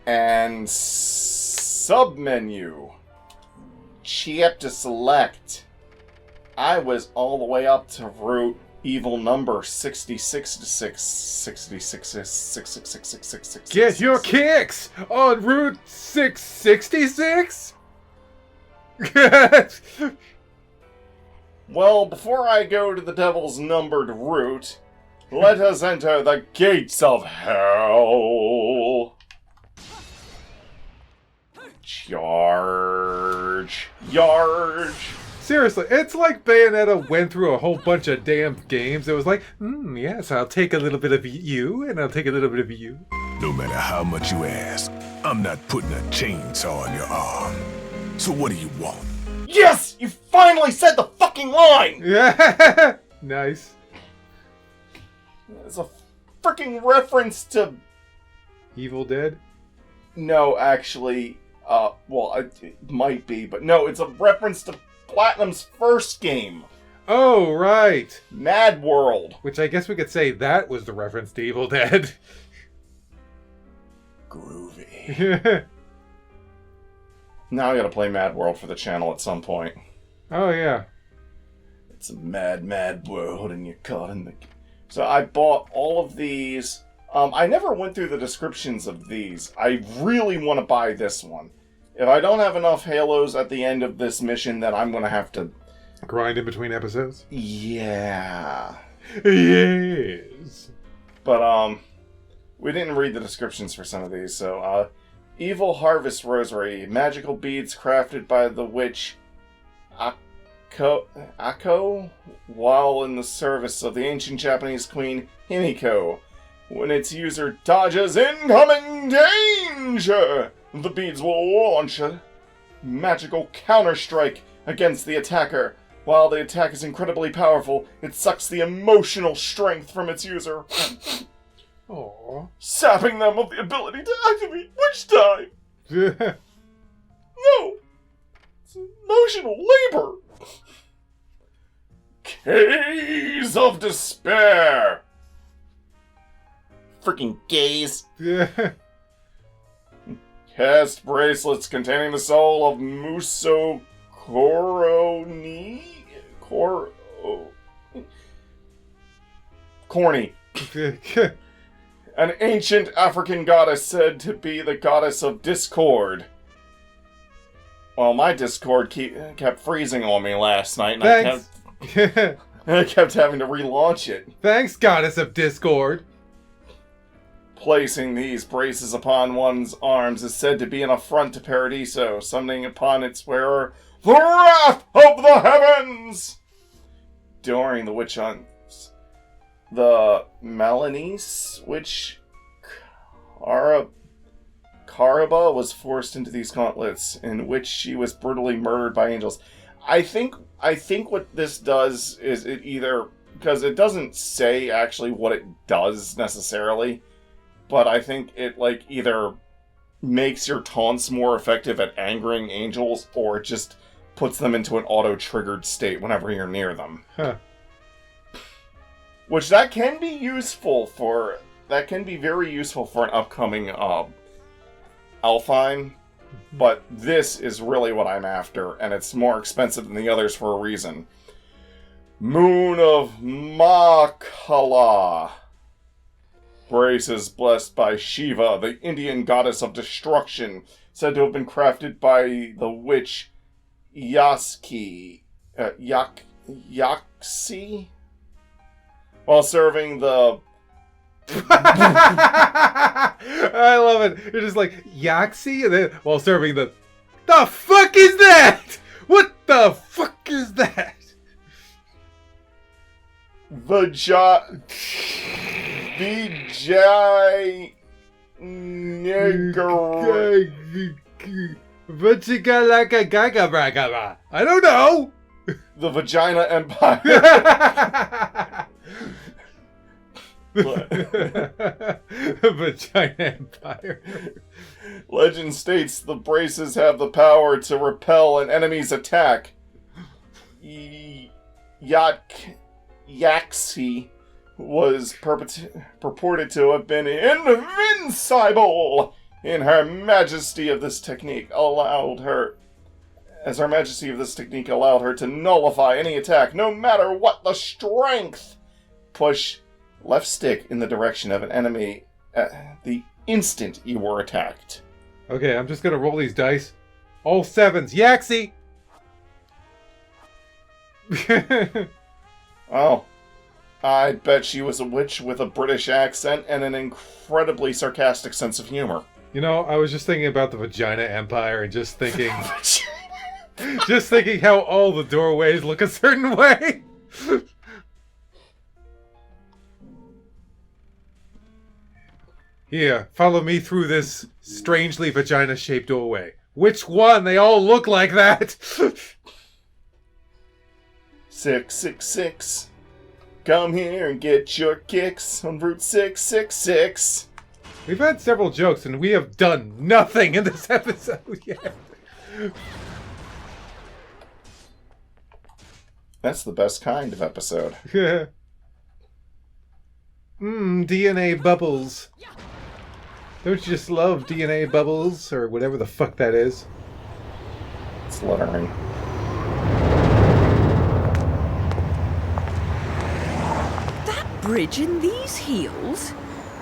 And submenu. Chapter select. I was all the way up to root evil number 66. Get your kicks on Route 666? Well, before I go to the devil's numbered route, let us enter the gates of hell. Charge. Yarge. Seriously, it's like Bayonetta went through a whole bunch of damn games. It was like, yes, I'll take a little bit of you, and I'll take a little bit of you. No matter how much you ask, I'm not putting a chainsaw on your arm. So what do you want? Yes! You finally said the fucking line! Yeah, nice. It's a freaking reference to... Evil Dead? No, actually, well, it might be, but no, it's a reference to Platinum's first game. Oh, right. Mad World. Which I guess we could say that was the reference to Evil Dead. Groovy. Now I gotta play Mad World for the channel at some point. Oh, yeah. It's a mad world and you're caught in the... So I bought all of these. I never went through the descriptions of these. I really want to buy this one. If I don't have enough Halos at the end of this mission, then I'm gonna have to... Grind in between episodes? Yeah. Yes. But, we didn't read the descriptions for some of these, so, Evil Harvest Rosary. Magical beads crafted by the witch Ako, while in the service of the ancient Japanese queen Himiko. When its user dodges incoming danger, the beads will launch a magical counter-strike against the attacker. While the attack is incredibly powerful, it sucks the emotional strength from its user. Aww. Sapping them of the ability to activate witch time. No! It's emotional labor! Caves of Despair! Freaking gays. Cast bracelets containing the soul of Muso Corny. An ancient African goddess said to be the goddess of discord. Well, my Discord kept freezing on me last night, and I kept having to relaunch it. Thanks, goddess of Discord. Placing these braces upon one's arms is said to be an affront to Paradiso, summoning upon its wearer the wrath of the heavens! During the witch hunts, the Malinese witch Karaba was forced into these gauntlets, in which she was brutally murdered by angels. I think what this does is it either... Because it doesn't say actually what it does necessarily, but I think it, like, either makes your taunts more effective at angering angels, or it just puts them into an auto-triggered state whenever you're near them. Huh. Which that can be useful for... That can be very useful for an upcoming, Alfheim. But this is really what I'm after, and it's more expensive than the others for a reason. Moon of Makala. Braces blessed by Shiva, the Indian goddess of destruction, said to have been crafted by the witch Yaksi, while serving the... I love it. You're just like, Yaxi, and then while serving the fuck is that? What the fuck is that? Vijay Nigar. I don't know. The Vagina Empire. Vagina Empire. Legend states the braces have the power to repel an enemy's attack. Yaxi was purported to have been invincible in her majesty of this technique allowed her... As her majesty of this technique allowed her to nullify any attack, no matter what the strength. Push left stick in the direction of an enemy the instant you were attacked. Okay, I'm just gonna roll these dice. All 7s. Yaxie! Oh. I bet she was a witch with a British accent and an incredibly sarcastic sense of humor. You know, I was just thinking about the Vagina Empire and just thinking... just thinking how all the doorways look a certain way. Here, follow me through this strangely vagina-shaped doorway. Which one? They all look like that. 666. Come here and get your kicks on Route 666. We've had several jokes and we have done nothing in this episode yet. That's the best kind of episode. DNA bubbles. Don't you just love DNA bubbles? Or whatever the fuck that is. It's lettering. That bridge in these heels?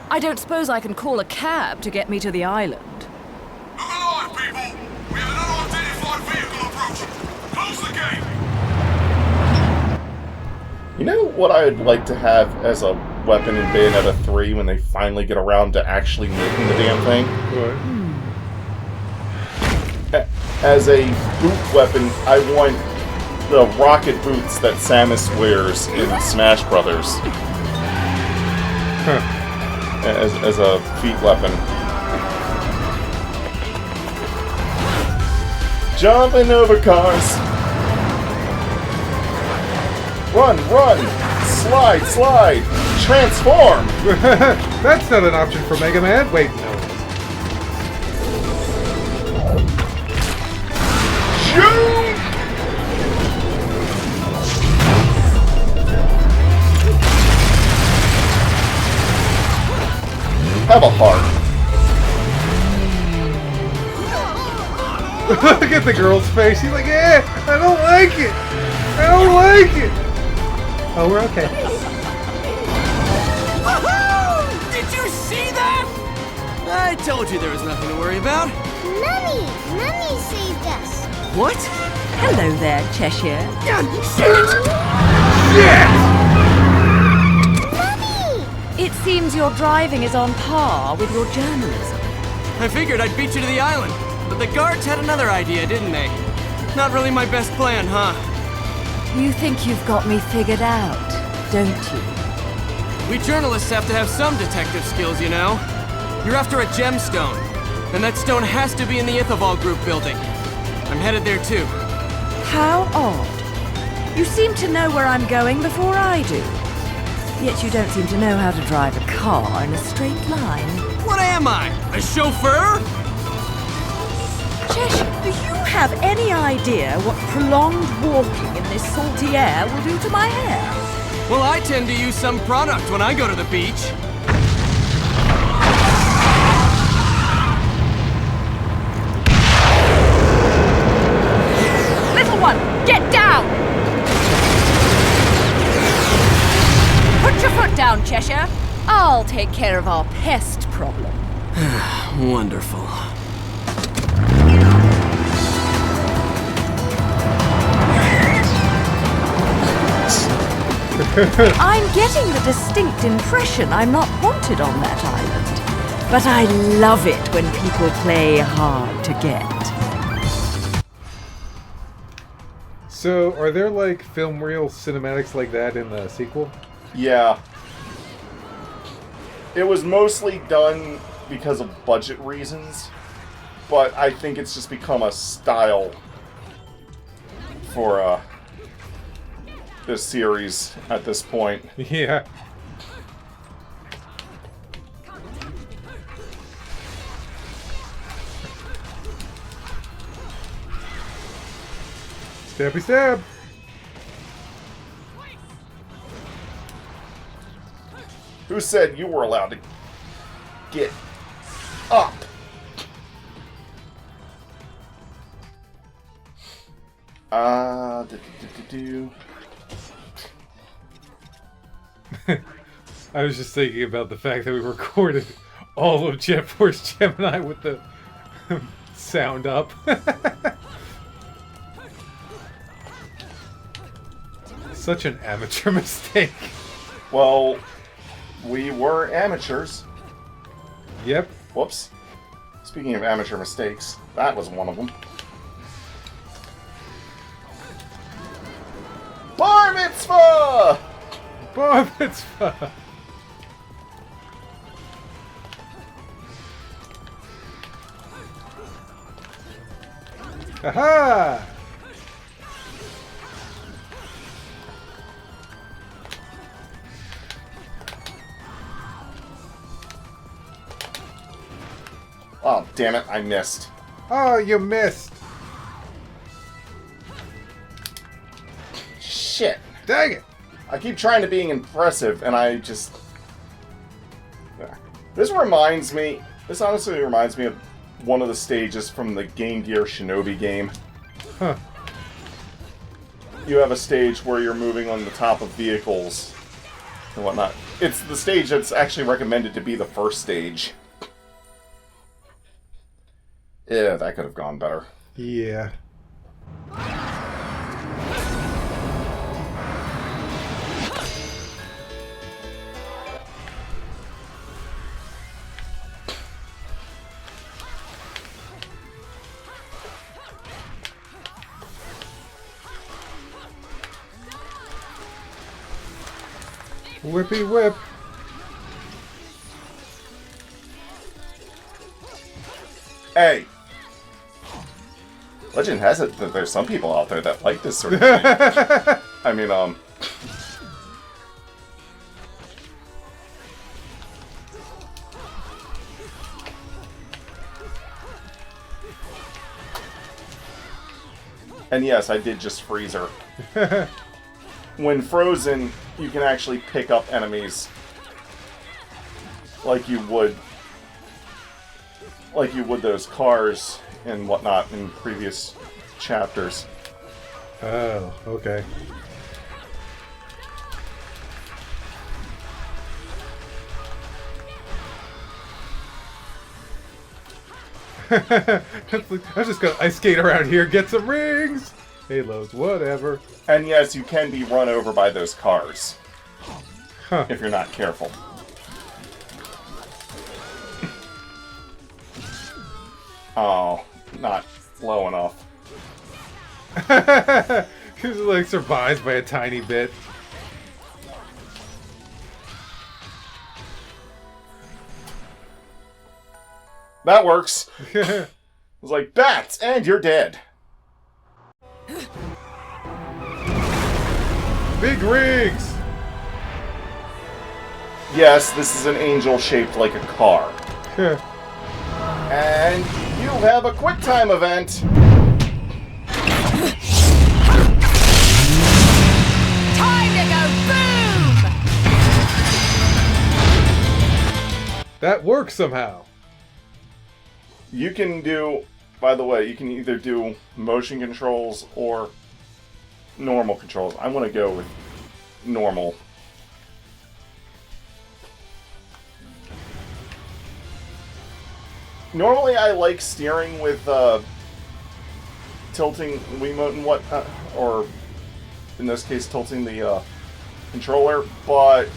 I don't suppose I can call a cab to get me to the island. Look alive, people! We have an unidentified vehicle approaching! Close the gate! You know what I'd like to have as a weapon in Bayonetta 3 when they finally get around to actually making the damn thing? What? As a boot weapon, I want the rocket boots that Samus wears in Smash Brothers. Huh. As a feet weapon. Jumping over cars. Run, run! Slide, slide! Transform! That's not an option for Mega Man. Wait, no. Shoot! Have a heart. Look at the girl's face. She's like, I don't like it. I don't like it. Oh, we're okay. Woohoo! Did you see that? I told you there was nothing to worry about. Mummy! Mummy saved us! What? Hello there, Cheshire. Mummy! It seems your driving is on par with your journalism. I figured I'd beat you to the island, but the guards had another idea, didn't they? Not really my best plan, huh? You think you've got me figured out, don't you? We journalists have to have some detective skills, you know. You're after a gemstone, and that stone has to be in the Ithoval Group building. I'm headed there too. How odd. You seem to know where I'm going before I do. Yet you don't seem to know how to drive a car in a straight line. What am I? A chauffeur? Cheshire, do you have any idea what prolonged walking in this salty air will do to my hair? Well, I tend to use some product when I go to the beach. Little one, get down! Put your foot down, Cheshire. I'll take care of our pest problem. Wonderful. I'm getting the distinct impression I'm not wanted on that island. But I love it when people play hard to get. So, are there like film reel cinematics like that in the sequel? Yeah. It was mostly done because of budget reasons, but I think it's just become a style for this series at this point. Yeah. Stabby stab! Who said you were allowed to get up? I was just thinking about the fact that we recorded all of Jet Force Gemini with the sound up. Such an amateur mistake. Well, we were amateurs. Yep. Whoops. Speaking of amateur mistakes, that was one of them. Bar mitzvah! Bar mitzvah! Aha! Oh, damn it, I missed. Oh, you missed! Shit. Dang it! I keep trying to being impressive, and I just... This honestly reminds me of one of the stages from the Game Gear Shinobi game. Huh. You have a stage where you're moving on the top of vehicles and whatnot. It's the stage that's actually recommended to be the first stage. Yeah, that could have gone better. Yeah. Whippy whip. Hey! Legend has it that there's some people out there that like this sort of thing. I mean, And yes, I did just freeze her. When frozen, you can actually pick up enemies like you would those cars and whatnot in previous chapters. Oh, okay. I'm just gonna ice skate around here, get some rings! Halos, whatever. And yes, you can be run over by those cars. Huh. If you're not careful. Oh, not low enough. He's like survives by a tiny bit. That works. It was like, bats, and you're dead. Big rigs! Yes, this is an angel shaped like a car. And you have a quick time event. Time to go boom! That works somehow. You can do, by the way, you can either do motion controls or normal controls. I'm going to go with normal. Normally I like steering with tilting Wiimote and whatnot, or in this case tilting the controller, but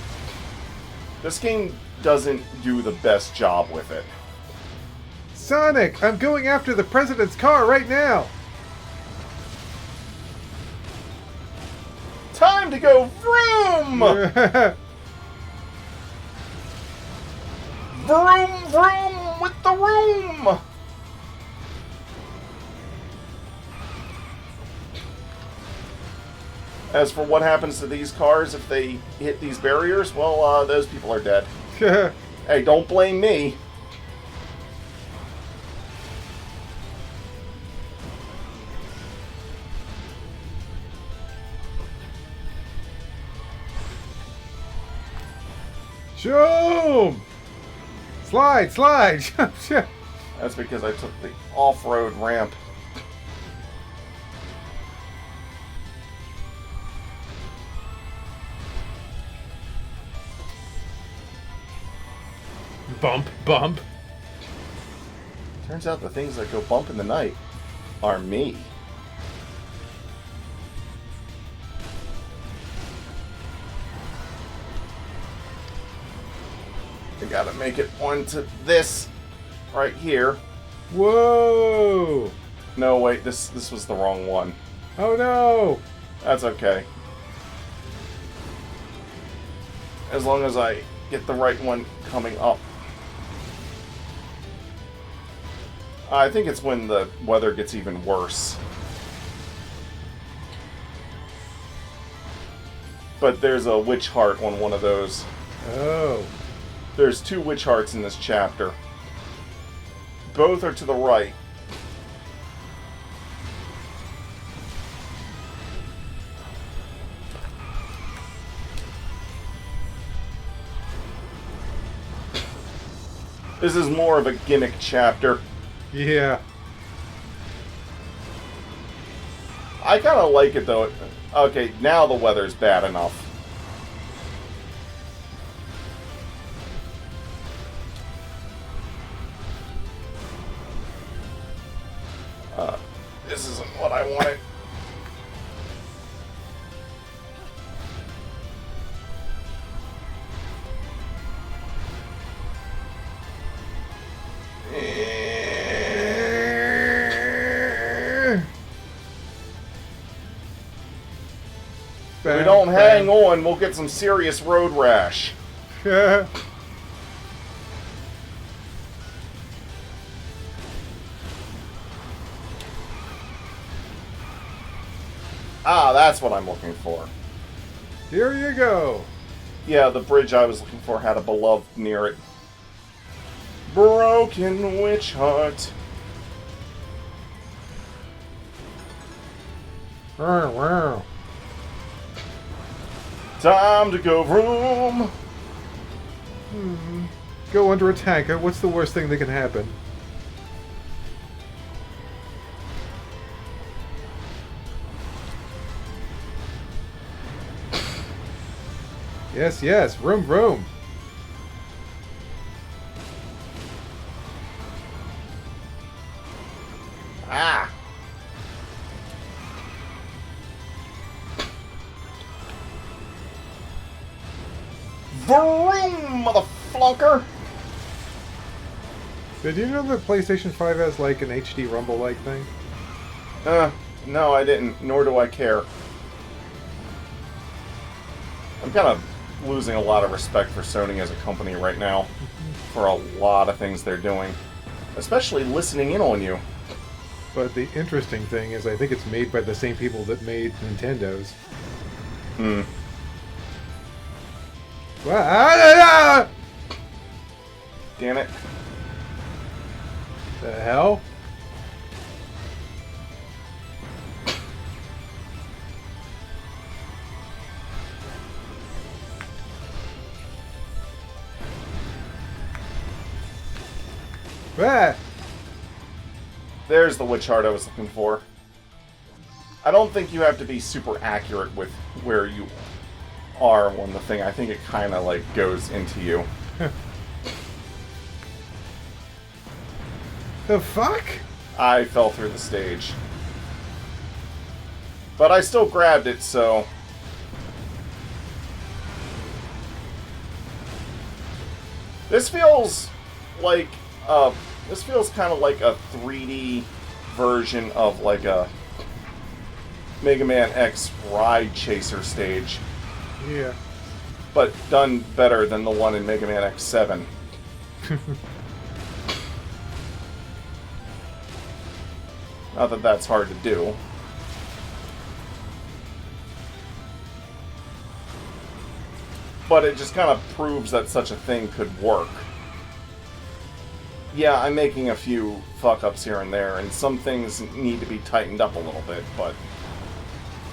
this game doesn't do the best job with it. Sonic, I'm going after the president's car right now! Time to go vroom! Vroom, vroom with the room! As for what happens to these cars if they hit these barriers, well, those people are dead. Hey, don't blame me. Shoom! Slide, slide! That's because I took the off-road ramp. Bump, bump. Turns out the things that go bump in the night are me. I gotta make it onto this right here. Whoa! No, wait, this was the wrong one. Oh no! That's okay. As long as I get the right one coming up. I think it's when the weather gets even worse. But there's a witch heart on one of those. Oh. There's 2 witch hearts in this chapter. Both are to the right. This is more of a gimmick chapter. Yeah. I kind of like it though. Okay, now the weather's bad enough. This isn't what I wanted. If we don't hang on, we'll get some serious road rash. Ah, that's what I'm looking for. Here you go. Yeah, the bridge I was looking for had a beloved near it. Broken witch heart. Wow. Time to go VROOM. Go under attack. What's the worst thing that can happen? Yes, yes. Vroom, vroom. Ah. VROOM, motherflunker. Did you know that PlayStation 5 has like an HD Rumble-like thing? No, I didn't, nor do I care. I'm kind of losing a lot of respect for Sony as a company right now. For a lot of things they're doing. Especially listening in on you. But the interesting thing is I think it's made by the same people that made Nintendo's. Damn it. The hell? Ah! There's the witch heart I was looking for. I don't think you have to be super accurate with where you are on the thing. I think it kind of like goes into you. The fuck? I fell through the stage. But I still grabbed it, so... This feels like, this feels kind of like a 3D version of like a Mega Man X Ride Chaser stage. Yeah. But done better than the one in Mega Man X7. Not that that's hard to do. But it just kind of proves that such a thing could work. Yeah, I'm making a few fuck-ups here and there, and some things need to be tightened up a little bit, but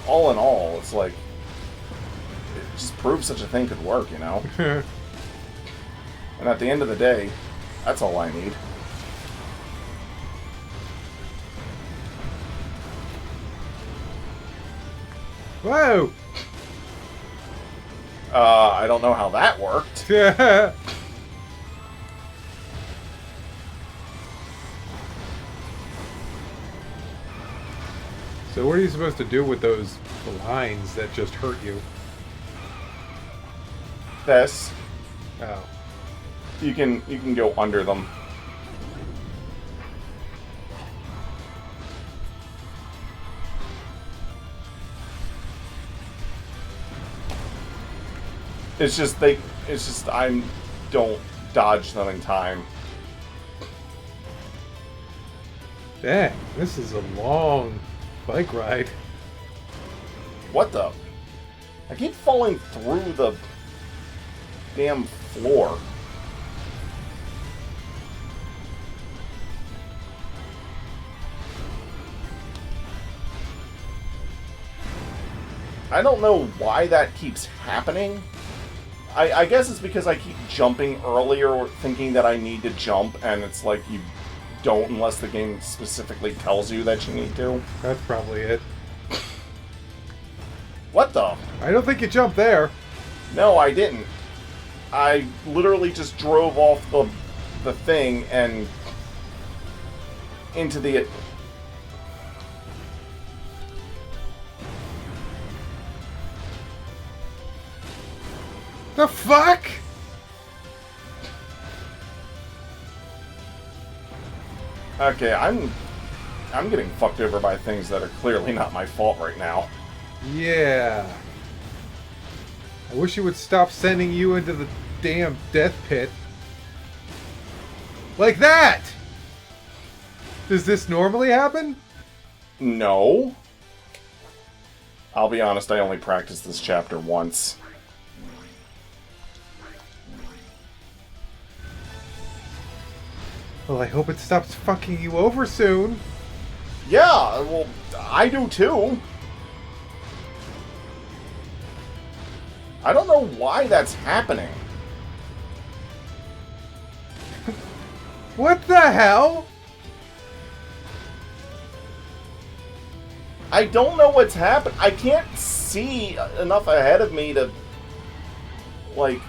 all in all, it's like, it just proves such a thing could work, you know? And at the end of the day, that's all I need. Whoa! I don't know how that worked. So what are you supposed to do with those lines that just hurt you? This, Oh. you can go under them. It's just I don't dodge them in time. Dang, this is a long bike ride. What the? I keep falling through the damn floor. I don't know why that keeps happening. I guess it's because I keep jumping earlier thinking that I need to jump, and it's like you don't unless the game specifically tells you that you need to. That's probably it. What the? I don't think you jumped there. No, I didn't. I literally just drove off the thing and into the... The fuck? Okay, I'm getting fucked over by things that are clearly not my fault right now. Yeah. I wish you would stop sending you into the damn death pit. Like that! Does this normally happen? No. I'll be honest, I only practiced this chapter once. Well, I hope it stops fucking you over soon. Yeah, well, I do too. I don't know why that's happening. What the hell? I don't know what's happened. I can't see enough ahead of me to, like...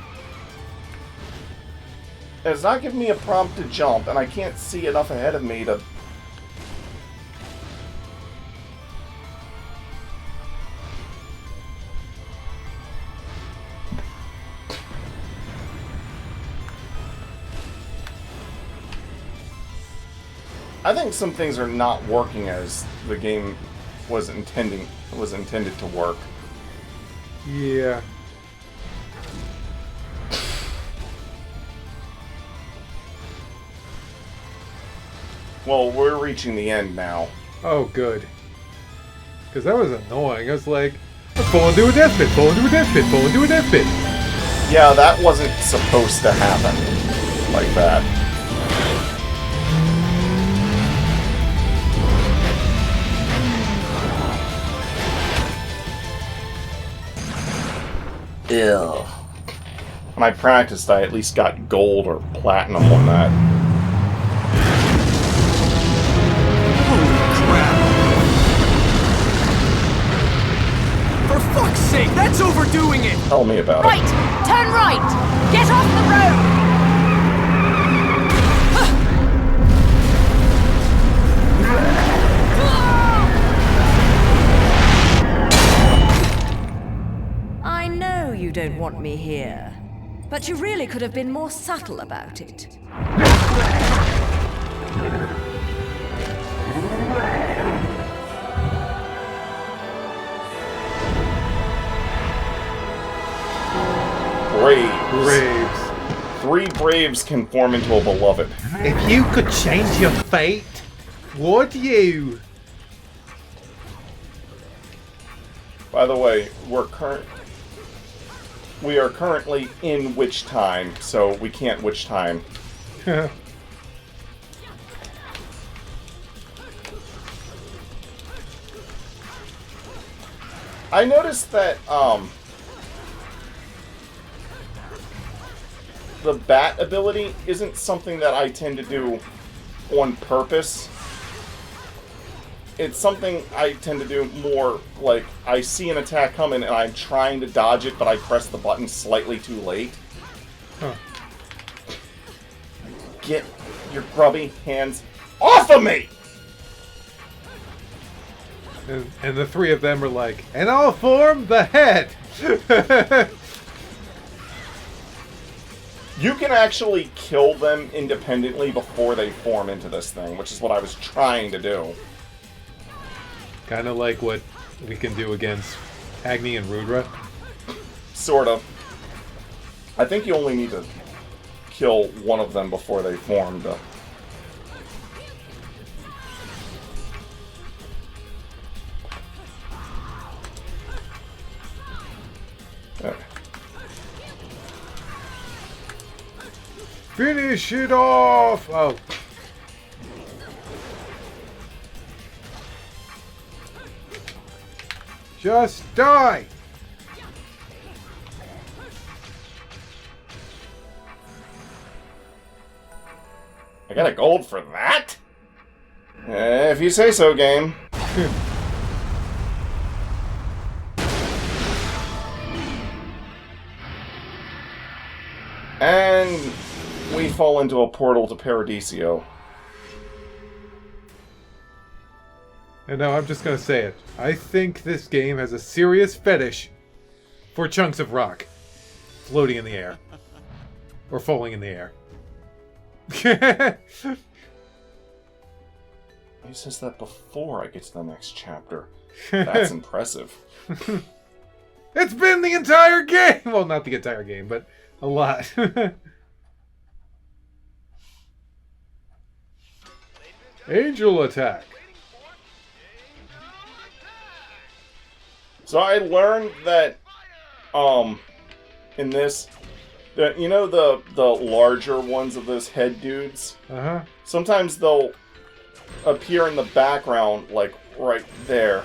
It's not giving me a prompt to jump, and I can't see enough ahead of me to... I think some things are not working as the game was intended to work. Yeah. Well, we're reaching the end now. Oh, good. Because that was annoying. I was like, fall into a death pit, fall into a death pit, fall into a death pit. Yeah, that wasn't supposed to happen like that. Ew. When I practiced, I at least got gold or platinum on that. For fuck's sake, that's overdoing it! Tell me about Right! it. Turn right! Get off the road! I know you don't want me here, but you really could have been more subtle about it. Braves. 3 Braves can form into a beloved. If you could change your fate, would you? By the way, we are currently in witch time, so we can't witch time. I noticed that the bat ability isn't something that I tend to do on purpose. It's something I tend to do more like I see an attack coming and I'm trying to dodge it, but I press the button slightly too late. Huh. Get your grubby hands off of me! And the three of them are like, and I'll form the head. You can actually kill them independently before they form into this thing, which is what I was trying to do. Kind of like what we can do against Agni and Rudra. Sort of. I think you only need to kill one of them before they form, though. Finish it off! Oh. Just die! I got a gold for that? If you say so, game. And we fall into a portal to Paradiso. And now I'm just gonna say it. I think this game has a serious fetish for chunks of rock floating in the air. Or falling in the air. He says that before I get to the next chapter. That's impressive. It's been the entire game! Well, not the entire game, but a lot. Angel attack. So I learned that, in this, that, you know, the larger ones of those head dudes? Uh-huh. Sometimes they'll appear in the background, like, right there.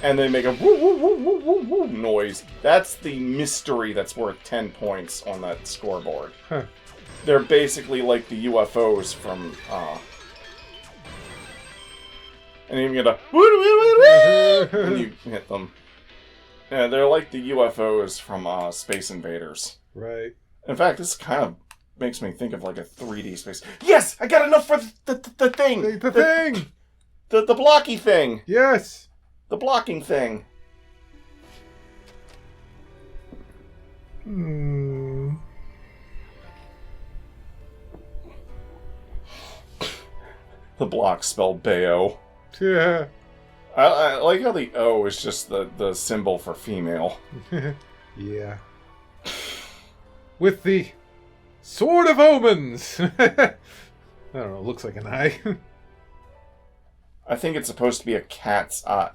And they make a woo woo woo woo woo woo noise. That's the mystery that's worth 10 points on that scoreboard. Huh. They're basically like the UFOs from, and you get a woo woo woo woo when you hit them. Yeah, they're like the UFOs from Space Invaders. Right. In fact, this kind of makes me think of like a 3D space. Yes, I got enough for the thing. The thing. The blocky thing. Yes. The blocking thing. Hmm. The block spelled Bayo. Yeah. I like how the O is just the symbol for female. Yeah. With the Sword of Omens! I don't know, looks like an eye. I think it's supposed to be a cat's eye.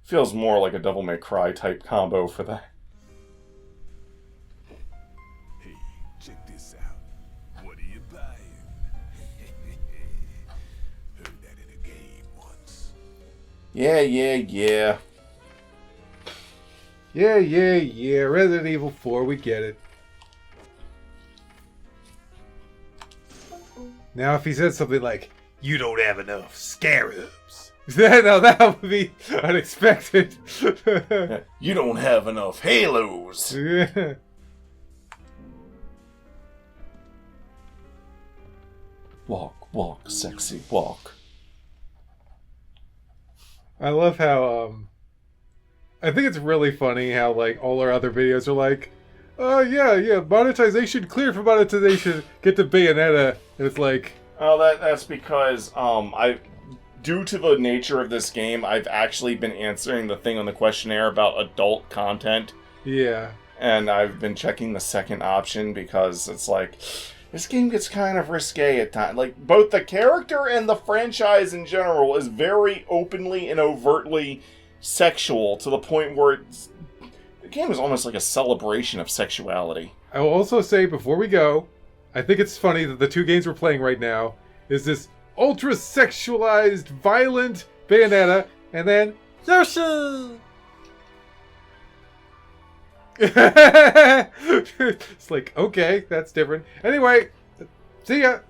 Feels more like a Devil May Cry type combo for that. Hey, check this out. What are you buying? Heard that in a game once. Yeah. Yeah. Resident Evil 4, we get it. Now, if he said something like, "You don't have enough scarabs," no, that would be unexpected. You don't have enough halos. Yeah. Walk, sexy, walk. I love how, I think it's really funny how, like, all our other videos are like, oh, yeah, monetization, clear for monetization, get to Bayonetta, and it's like... Oh, that's because, due to the nature of this game, I've actually been answering the thing on the questionnaire about adult content. Yeah. And I've been checking the second option because it's like, this game gets kind of risque at times. Like, both the character and the franchise in general is very openly and overtly sexual to the point where the game is almost like a celebration of sexuality. I will also say, before we go, I think it's funny that the two games we're playing right now is this ultra-sexualized, violent Bayonetta, and then Yoshi! It's like, okay, that's different. Anyway, see ya!